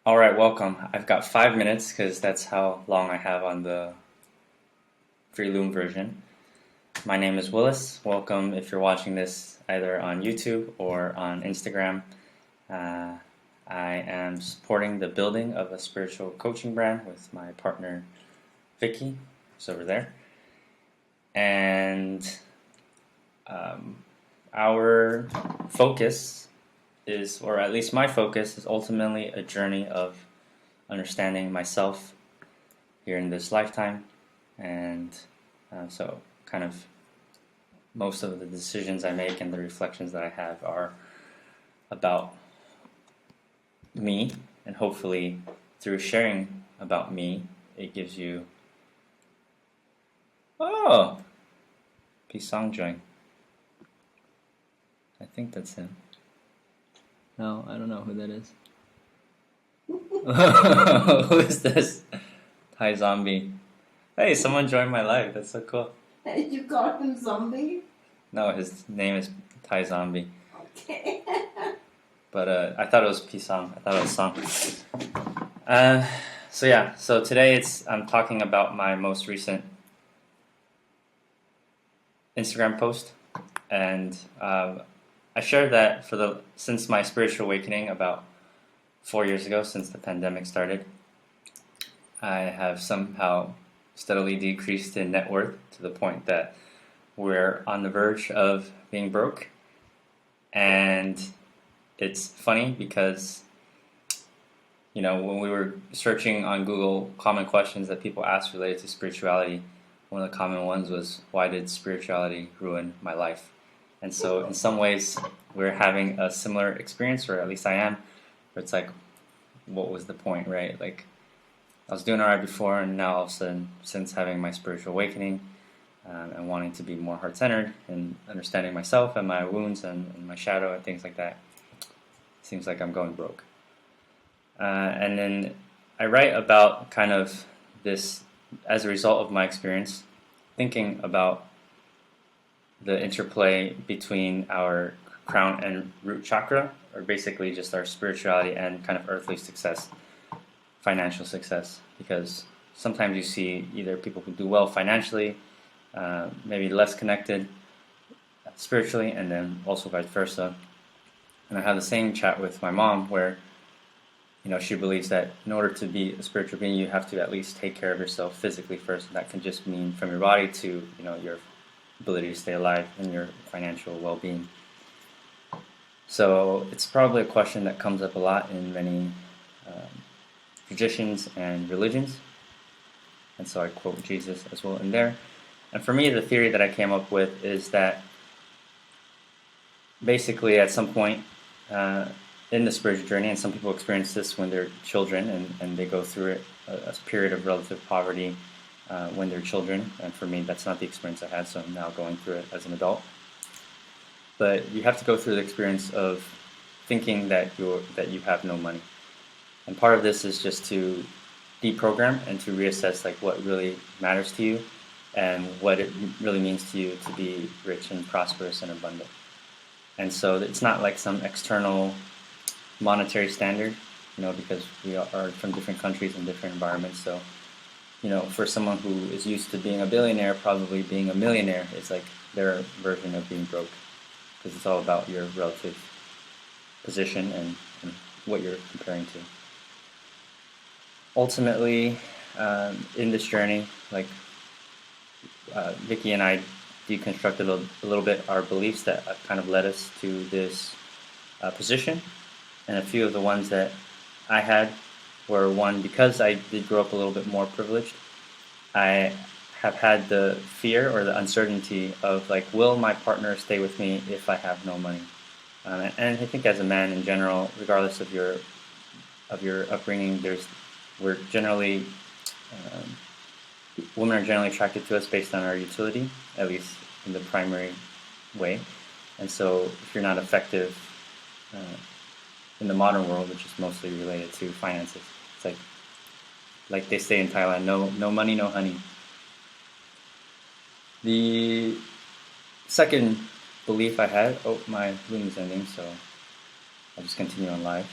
All right, welcome. I've got 5 minutes because that's how long I have on the free loom version. My name is Willis. Welcome if you're watching this either on YouTube or on Instagram. I am supporting the building of a spiritual coaching brand with my partner Vicky, who's over there. And our focus is, or at least my focus, is ultimately a journey of understanding myself here in this lifetime. And so kind of most of the decisions I make and the reflections that I have are about me, and hopefully through sharing about me, it gives you Pisang join. I think that's him. No, I don't know who that is. Who is this? Thai zombie. Hey, someone joined my live. That's so cool. You call him zombie? No, his name is Thai zombie. Okay. But I thought it was Pisang. I thought it was song. So today I'm talking about my most recent Instagram post, and I shared that since my spiritual awakening about 4 years ago, since the pandemic started, I have somehow steadily decreased in net worth to the point that we're on the verge of being broke. And it's funny because, when we were searching on Google common questions that people ask related to spirituality, one of the common ones was, why did spirituality ruin my life? And so in some ways, we're having a similar experience, or at least I am, where it's like, what was the point, right? Like, I was doing all right before, and now all of a sudden, since having my spiritual awakening and wanting to be more heart-centered and understanding myself and my wounds and my shadow and things like that, it seems like I'm going broke. And then I write about kind of this as a result of my experience, thinking about the interplay between our crown and root chakra, or basically just our spirituality and kind of earthly success, financial success. Because sometimes you see either people who do well financially, maybe less connected spiritually, and then also vice versa. And I had the same chat with my mom where she believes that in order to be a spiritual being, you have to at least take care of yourself physically first. And that can just mean from your body to your ability to stay alive and your financial well-being. So it's probably a question that comes up a lot in many traditions and religions. And so I quote Jesus as well in there. And for me, the theory that I came up with is that basically at some point in the spiritual journey, and some people experience this when they're children, and they go through it, a period of relative poverty when they're children. And for me, that's not the experience I had, so I'm now going through it as an adult. But you have to go through the experience of thinking that you have no money. And part of this is just to deprogram and to reassess like what really matters to you and what it really means to you to be rich and prosperous and abundant. And so it's not like some external monetary standard, because we are from different countries and different environments. So, for someone who is used to being a billionaire, probably being a millionaire is like their version of being broke, because it's all about your relative position and what you're comparing to. Ultimately, in this journey, like Vicky and I deconstructed a little bit our beliefs that kind of led us to this position. And a few of the ones that I had were, one, because I did grow up a little bit more privileged, I have had the fear or the uncertainty of like, will my partner stay with me if I have no money? And I think as a man in general, regardless of your upbringing, women are generally attracted to us based on our utility, at least in the primary way. And so if you're not effective in the modern world, which is mostly related to finances, it's like they say in Thailand, no money, no honey. The second belief I had, my loom is ending, so I'll just continue on live.